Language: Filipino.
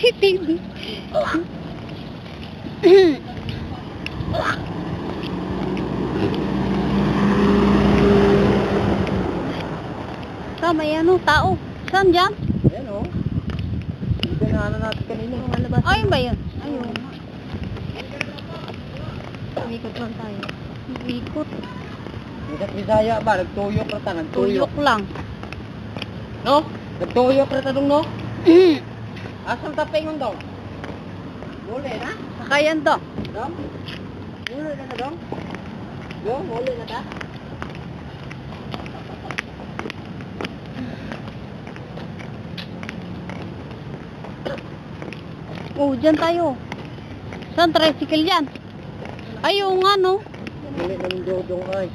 Itim. Sa may ano, tao. Saan dyan? Ayan o. Pinaanan natin kanina. Ayun ba yun? Ayun. Ikot lang tayo. Ikot. Isat Bisaya ba? Nagtuyok rata, nagtuyok. Tuyok lang. No? Nagtuyok rata dong no? Asal tapingon dong? Muli na? Kakayan to. Dong? Muli na dong? Dong, muli na ta? Oh, dyan tayo. Saan tricycle yan? Ay, yung ano. Muli na ng dodong ay.